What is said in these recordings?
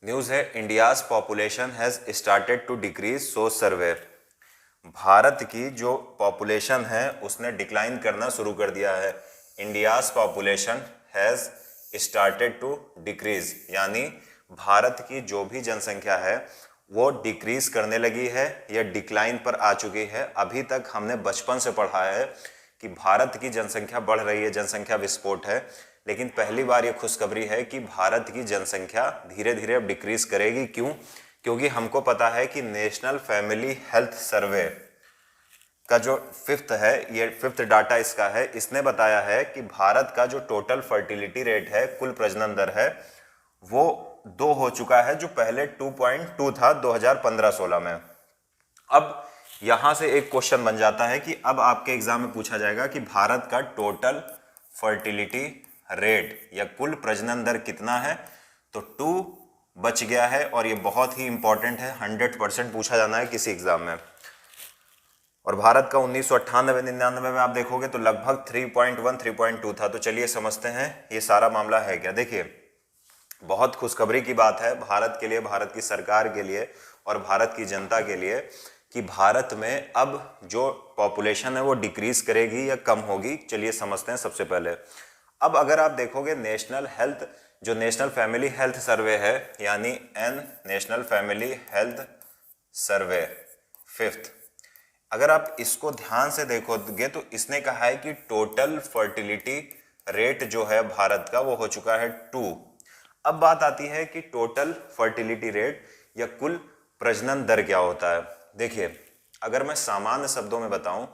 News है, India's population has started to decrease, so survey. भारत की जो पॉपुलेशन है उसने डिक्लाइन करना शुरू कर दिया है। India's population has started to decrease, यानी भारत की जो भी जनसंख्या है वो डिक्रीज करने लगी है या डिक्लाइन पर आ चुकी है। अभी तक हमने बचपन से पढ़ा है कि भारत की जनसंख्या बढ़ रही है, जनसंख्या विस्फोट है, लेकिन पहली बार ये खुशखबरी है कि भारत की जनसंख्या धीरे धीरे अब डिक्रीज करेगी। क्यों? क्योंकि हमको पता है कि नेशनल फैमिली हेल्थ सर्वे का जो फिफ्थ है, ये फिफ्थ डाटा इसका है, इसने बताया है कि भारत का जो टोटल फर्टिलिटी रेट है, कुल प्रजनन दर है, वो 2 हो चुका है, जो पहले 2.2 था 2015-16 में। अब यहां से एक क्वेश्चन बन जाता है कि अब आपके एग्जाम में पूछा जाएगा कि भारत का टोटल फर्टिलिटी रेट या कुल प्रजनन दर कितना है। तो 2 बच गया है और ये बहुत ही इंपॉर्टेंट है, 100% पूछा जाना है किसी एग्जाम में। और भारत का 1998-99 में आप देखोगे तो लगभग 3.1 3.2 था। तो चलिए समझते हैं ये सारा मामला है क्या। देखिए, बहुत खुशखबरी की बात है भारत के लिए, भारत की सरकार के लिए और भारत की जनता के लिए कि भारत में अब जो पॉपुलेशन है वो डिक्रीज करेगी या कम होगी। चलिए समझते हैं सबसे पहले। अब अगर आप देखोगे नेशनल फैमिली हेल्थ सर्वे है, यानी national family health survey fifth, अगर आप इसको ध्यान से देखोगे तो इसने कहा है कि टोटल फर्टिलिटी रेट जो है भारत का वो हो चुका है 2। अब बात आती है कि टोटल फर्टिलिटी रेट या कुल प्रजनन दर क्या होता है। देखिए, अगर मैं सामान्य शब्दों में बताऊं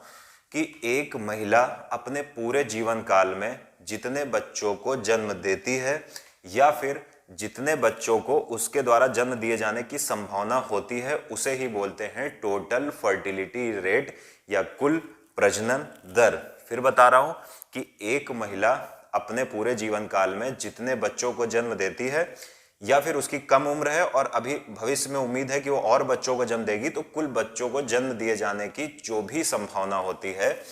कि एक महिला अपने पूरे जीवन काल में जितने बच्चों को जन्म देती है या फिर जितने बच्चों को उसके द्वारा जन्म दिए जाने की संभावना होती है, उसे ही बोलते हैं टोटल फर्टिलिटी रेट या कुल प्रजनन दर। फिर बता रहा हूं कि एक महिला अपने पूरे जीवन काल में जितने बच्चों को जन्म देती है या फिर उसकी कम उम्र है और अभी भविष्य में उम्मीद है कि वो और बच्चों को जन्म देगी, तो कुल बच्चों को जन्म दिए जाने की जो भी संभावना होती है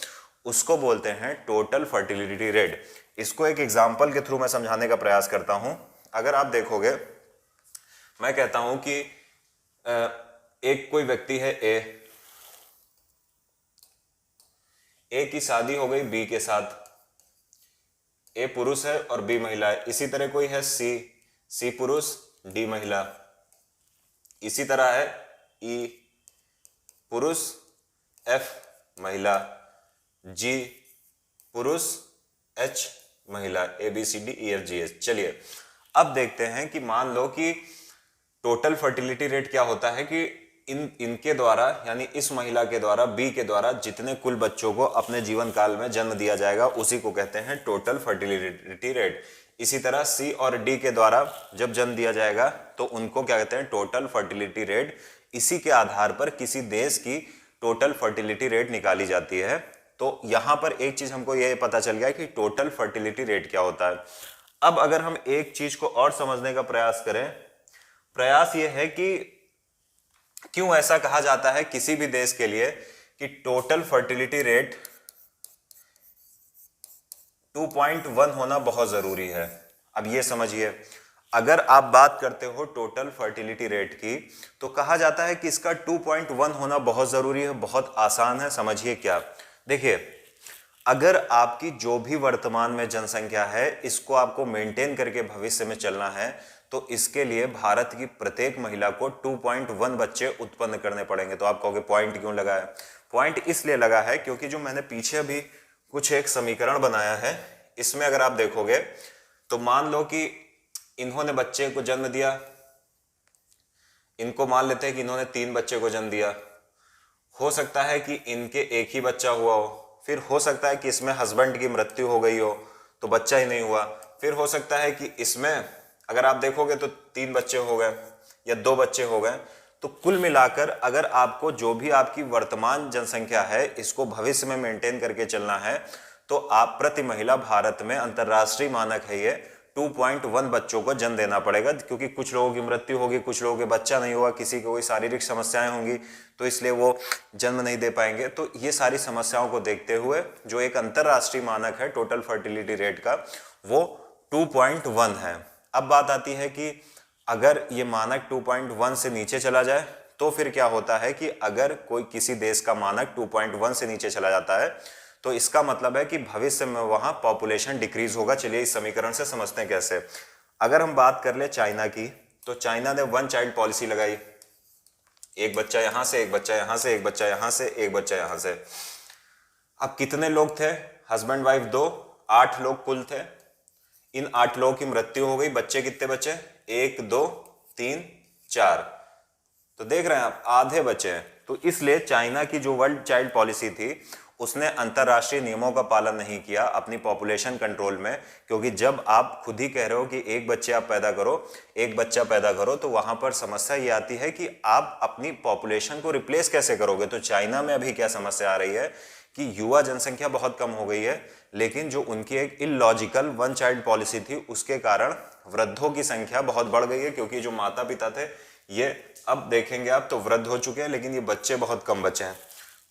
उसको बोलते हैं टोटल फर्टिलिटी रेट। इसको एक एग्जाम्पल के थ्रू मैं समझाने का प्रयास करता हूं। अगर आप देखोगे, मैं कहता हूं कि एक कोई व्यक्ति है ए की शादी हो गई बी के साथ, ए पुरुष है और बी महिला है। इसी तरह कोई है सी पुरुष डी महिला, इसी तरह है ई पुरुष एफ महिला, जी पुरुष एच महिला, A B C D E F G H. चलिए अब देखते हैं कि मान लो कि टोटल फर्टिलिटी रेट क्या होता है कि इनके द्वारा, यानी इस महिला के द्वारा, बी के द्वारा जितने कुल बच्चों को अपने जीवन काल में जन्म दिया जाएगा उसी को कहते हैं टोटल फर्टिलिटी रेट। इसी तरह सी और डी के द्वारा जब जन्म दिया जाएगा तो उनको क्या कहते हैं, टोटल फर्टिलिटी रेट। इसी के आधार पर किसी देश की टोटल फर्टिलिटी रेट निकाली जाती है। तो यहां पर एक चीज हमको यह पता चल गया कि टोटल फर्टिलिटी रेट क्या होता है। अब अगर हम एक चीज को और समझने का प्रयास करें, प्रयास यह है कि क्यों ऐसा कहा जाता है किसी भी देश के लिए कि टोटल फर्टिलिटी रेट 2.1 होना बहुत जरूरी है। अब ये समझिए, अगर आप बात करते हो टोटल फर्टिलिटी रेट की तो कहा जाता है कि इसका 2.1 होना बहुत जरूरी है। बहुत आसान है, समझिए क्या। देखिए, अगर आपकी जो भी वर्तमान में जनसंख्या है इसको आपको मेंटेन करके भविष्य में चलना है तो इसके लिए भारत की प्रत्येक महिला को 2.1 बच्चे उत्पन्न करने पड़ेंगे। तो आप कहोगे पॉइंट क्यों लगा है? पॉइंट इसलिए लगा है क्योंकि जो मैंने पीछे अभी कुछ एक समीकरण बनाया है, इसमें अगर आप देखोगे तो मान लो कि इन्होंने बच्चे को जन्म दिया, इनको मान लेते हैं कि इन्होंने 3 बच्चे को जन्म दिया। हो सकता है कि इनके एक ही बच्चा हुआ हो, फिर हो सकता है कि इसमें हस्बैंड की मृत्यु हो गई हो तो बच्चा ही नहीं हुआ, फिर हो सकता है कि इसमें अगर आप देखोगे तो 3 बच्चे हो गए या 2 बच्चे हो गए। तो कुल मिलाकर अगर आपको जो भी आपकी वर्तमान जनसंख्या है इसको भविष्य में मेंटेन करके चलना है तो आप प्रति महिला, भारत में अंतरराष्ट्रीय मानक है ये, 2.1 बच्चों को जन्म देना पड़ेगा। क्योंकि कुछ लोगों की मृत्यु होगी, कुछ लोगों के बच्चा नहीं हुआ, किसी को कोई शारीरिक समस्याएं होंगी तो इसलिए वो जन्म नहीं दे पाएंगे। तो ये सारी समस्याओं को देखते हुए जो एक अंतरराष्ट्रीय मानक है टोटल फर्टिलिटी रेट का, वो 2.1 है। अब बात आती है कि अगर ये मानक 2.1 से नीचे चला जाए तो फिर क्या होता है कि अगर कोई किसी देश का मानक 2.1 से नीचे चला जाता है तो इसका मतलब है कि भविष्य में वहां पॉपुलेशन डिक्रीज होगा। चलिए इस समीकरण से समझते हैं कैसे। अगर हम बात कर ले चाइना की, तो चाइना ने 1 चाइल्ड पॉलिसी लगाई, एक बच्चा यहां से, एक बच्चा यहां से, एक बच्चा यहां से, एक बच्चा यहां से। अब कितने लोग थे, हस्बैंड वाइफ 2, 8 लोग कुल थे। इन 8 लोगों की मृत्यु हो गई, बच्चे कितने बचे, 1 2 3 4। तो देख रहे हैं आप, आधे बचे हैं। तो इसलिए चाइना की जो वर्ल्ड चाइल्ड पॉलिसी थी उसने अंतरराष्ट्रीय नियमों का पालन नहीं किया अपनी पॉपुलेशन कंट्रोल में, क्योंकि जब आप खुद ही कह रहे हो कि एक बच्चे आप पैदा करो, एक बच्चा पैदा करो, तो वहां पर समस्या ये आती है कि आप अपनी पॉपुलेशन को रिप्लेस कैसे करोगे। तो चाइना में अभी क्या समस्या आ रही है कि युवा जनसंख्या बहुत कम हो गई है, लेकिन जो उनकी एक इलॉजिकल 1 चाइल्ड पॉलिसी थी उसके कारण वृद्धों की संख्या बहुत बढ़ गई है, क्योंकि जो माता पिता थे ये अब देखेंगे आप तो वृद्ध हो चुके हैं, लेकिन ये बच्चे बहुत कम बचे हैं।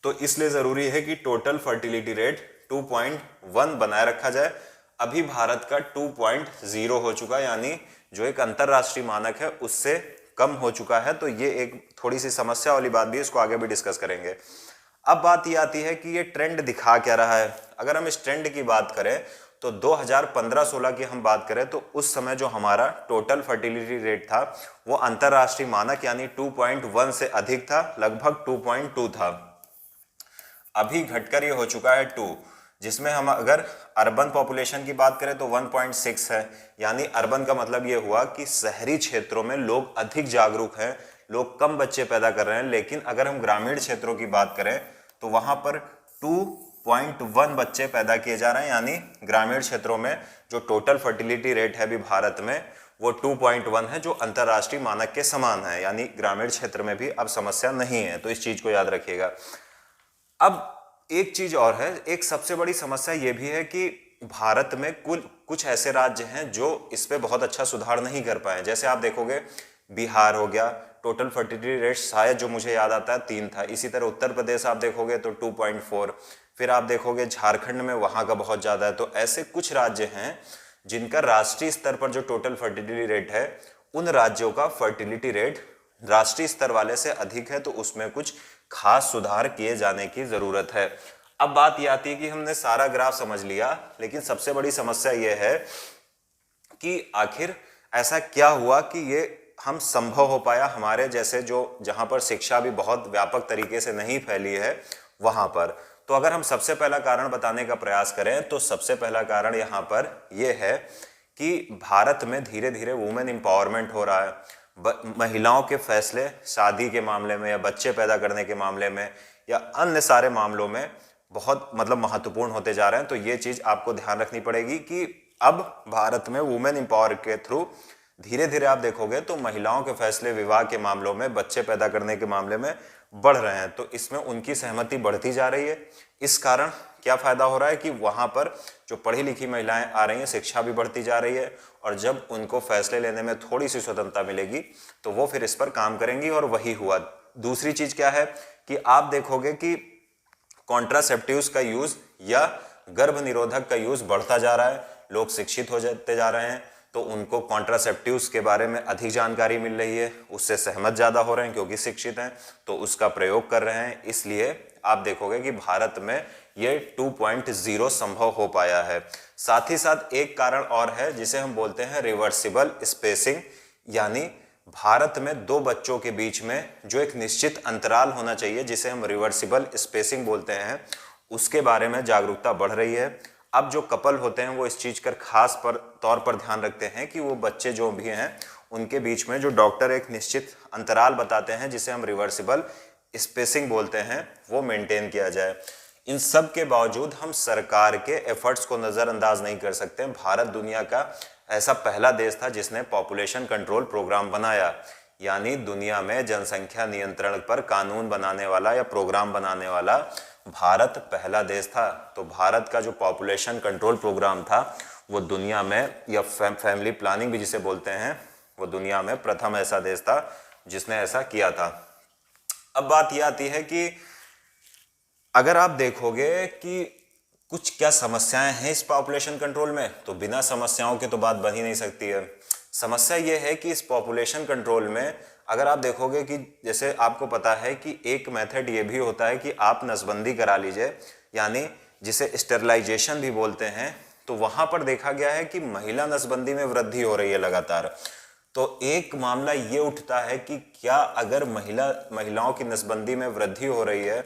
तो इसलिए जरूरी है कि टोटल फर्टिलिटी रेट 2.1 बनाए रखा जाए। अभी भारत का 2.0 हो चुका है, यानी जो एक अंतरराष्ट्रीय मानक है उससे कम हो चुका है। तो ये एक थोड़ी सी समस्या वाली बात भी, इसको आगे भी डिस्कस करेंगे। अब बात ये आती है कि ये ट्रेंड दिखा क्या रहा है। अगर हम इस ट्रेंड की बात करें तो 2015-16 की हम बात करें तो उस समय जो हमारा टोटल फर्टिलिटी रेट था वो अंतरराष्ट्रीय मानक यानी 2.1 से अधिक था, लगभग 2.2 था। अभी घटकर ये हो चुका है 2, जिसमें हम अगर अर्बन पॉपुलेशन की बात करें तो 1.6 है। यानी अर्बन का मतलब ये हुआ कि शहरी क्षेत्रों में लोग अधिक जागरूक हैं, लोग कम बच्चे पैदा कर रहे हैं। लेकिन अगर हम ग्रामीण क्षेत्रों की बात करें तो वहां पर 2.1 बच्चे पैदा किए जा रहे हैं, यानी ग्रामीण क्षेत्रों में जो टोटल फर्टिलिटी रेट है अभी भारत में वो 2.1 है, जो अंतरराष्ट्रीय मानक के समान है। यानी ग्रामीण क्षेत्र में भी अब समस्या नहीं है, तो इस चीज को याद रखिएगा। अब एक चीज और है, एक सबसे बड़ी समस्या यह भी है कि भारत में कुछ ऐसे राज्य हैं जो इस पे बहुत अच्छा सुधार नहीं कर पाए। जैसे आप देखोगे बिहार हो गया, टोटल फर्टिलिटी रेट शायद जो मुझे याद आता है 3 था। इसी तरह उत्तर प्रदेश आप देखोगे तो 2.4, फिर आप देखोगे झारखंड में वहां का बहुत ज्यादा है। तो ऐसे कुछ राज्य हैं जिनका राष्ट्रीय स्तर पर जो टोटल फर्टिलिटी रेट है, उन राज्यों का फर्टिलिटी रेट राष्ट्रीय स्तर वाले से अधिक है, तो उसमें कुछ खास सुधार किए जाने की जरूरत है। अब बात यह आती है कि हमने सारा ग्राफ समझ लिया, लेकिन सबसे बड़ी समस्या यह है कि आखिर ऐसा क्या हुआ कि ये हम संभव हो पाया हमारे जैसे जो जहां पर शिक्षा भी बहुत व्यापक तरीके से नहीं फैली है वहां पर। तो अगर हम सबसे पहला कारण बताने का प्रयास करें तो सबसे पहला कारण यहाँ पर यह है कि भारत में धीरे धीरे वुमेन एम्पावरमेंट हो रहा है। महिलाओं के फैसले शादी के मामले में या बच्चे पैदा करने के मामले में या अन्य सारे मामलों में बहुत महत्वपूर्ण होते जा रहे हैं। तो ये चीज आपको ध्यान रखनी पड़ेगी कि अब भारत में वुमेन एम्पावर के थ्रू धीरे धीरे आप देखोगे तो महिलाओं के फैसले विवाह के मामलों में, बच्चे पैदा करने के मामले में बढ़ रहे हैं। तो इसमें उनकी सहमति बढ़ती जा रही है। इस कारण क्या फायदा हो रहा है कि वहां पर जो पढ़ी लिखी महिलाएं आ रही हैं, शिक्षा भी बढ़ती जा रही है, और जब उनको फैसले लेने में थोड़ी सी स्वतंत्रता मिलेगी तो वो फिर इस पर काम करेंगी, और वही हुआ। दूसरी चीज क्या है कि आप देखोगे कि कॉन्ट्रासेप्टिव्स का यूज या गर्भ निरोधक का यूज बढ़ता जा रहा है। लोग शिक्षित हो जाते जा रहे हैं तो उनको कॉन्ट्रासेप्टिव्स के बारे में अधिक जानकारी मिल रही है, उससे सहमत ज्यादा हो रहे हैं क्योंकि शिक्षित हैं, तो उसका प्रयोग कर रहे हैं। इसलिए आप देखोगे कि भारत में ये 2.0 संभव हो पाया है। साथ ही साथ एक कारण और है जिसे हम बोलते हैं रिवर्सिबल स्पेसिंग, यानी भारत में 2 बच्चों के बीच में जो एक निश्चित अंतराल होना चाहिए जिसे हम रिवर्सिबल स्पेसिंग बोलते हैं, उसके बारे में जागरूकता बढ़ रही है। अब जो कपल होते हैं वो इस चीज का खास तौर पर ध्यान रखते हैं कि वो बच्चे जो भी हैं उनके बीच में जो डॉक्टर एक निश्चित अंतराल बताते हैं जिसे हम रिवर्सिबल स्पेसिंग बोलते हैं वो मेंटेन किया जाए। इन सब के बावजूद हम सरकार के एफर्ट्स को नजरअंदाज नहीं कर सकते। भारत दुनिया का ऐसा पहला देश था जिसने पॉपुलेशन कंट्रोल प्रोग्राम बनाया, यानी दुनिया में जनसंख्या नियंत्रण पर कानून बनाने वाला या प्रोग्राम बनाने वाला भारत पहला देश था। तो भारत का जो पॉपुलेशन कंट्रोल प्रोग्राम था वो दुनिया में, या फैमिली प्लानिंग भी जिसे बोलते हैं, वो दुनिया में प्रथम ऐसा देश था जिसने ऐसा किया था। अब बात यह आती है कि अगर आप देखोगे कि कुछ क्या समस्याएं हैं इस पॉपुलेशन कंट्रोल में, तो बिना समस्याओं के तो बात बन ही नहीं सकती है। समस्या ये है कि इस पॉपुलेशन कंट्रोल में अगर आप देखोगे कि जैसे आपको पता है कि एक मेथड ये भी होता है कि आप नसबंदी करा लीजिए, यानी जिसे स्टेरिलाइजेशन भी बोलते हैं, तो वहां पर देखा गया है कि महिला नसबंदी में वृद्धि हो रही है लगातार। तो एक मामला ये उठता है कि क्या अगर महिलाओं की नसबंदी में वृद्धि हो रही है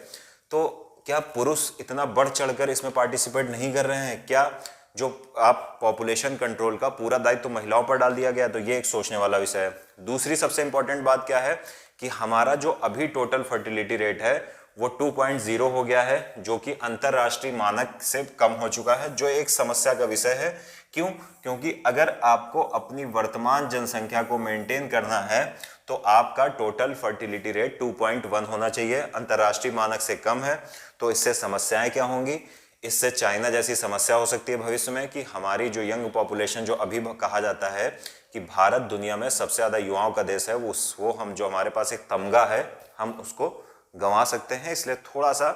तो क्या पुरुष इतना बढ़ चढ़कर इसमें पार्टिसिपेट नहीं कर रहे हैं? क्या जो आप पॉपुलेशन कंट्रोल का पूरा दायित्व तो महिलाओं पर डाल दिया गया? तो ये एक सोचने वाला विषय है। दूसरी सबसे इंपॉर्टेंट बात क्या है कि हमारा जो अभी टोटल फर्टिलिटी रेट है वो 2.0 हो गया है, जो कि अंतरराष्ट्रीय मानक से कम हो चुका है, जो एक समस्या का विषय है। क्यों? क्योंकि अगर आपको अपनी वर्तमान जनसंख्या को मेंटेन करना है तो आपका टोटल फर्टिलिटी रेट 2.1 होना चाहिए, अंतरराष्ट्रीय मानक से कम है। तो इससे समस्याएं क्या होंगी? इससे चाइना जैसी समस्या हो सकती है भविष्य में कि हमारी जो यंग पॉपुलेशन, जो अभी कहा जाता है कि भारत दुनिया में सबसे ज़्यादा युवाओं का देश है, वो हम जो हमारे पास एक तमगा है, हम उसको गंवा सकते हैं। इसलिए थोड़ा सा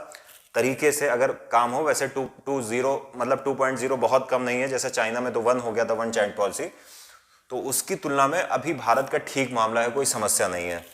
तरीके से अगर काम हो, वैसे 2.0 मतलब 2.0 बहुत कम नहीं है, जैसे चाइना में तो 1 हो गया था, 1 चाइल्ड पॉलिसी, तो उसकी तुलना में अभी भारत का ठीक मामला है, कोई समस्या नहीं है।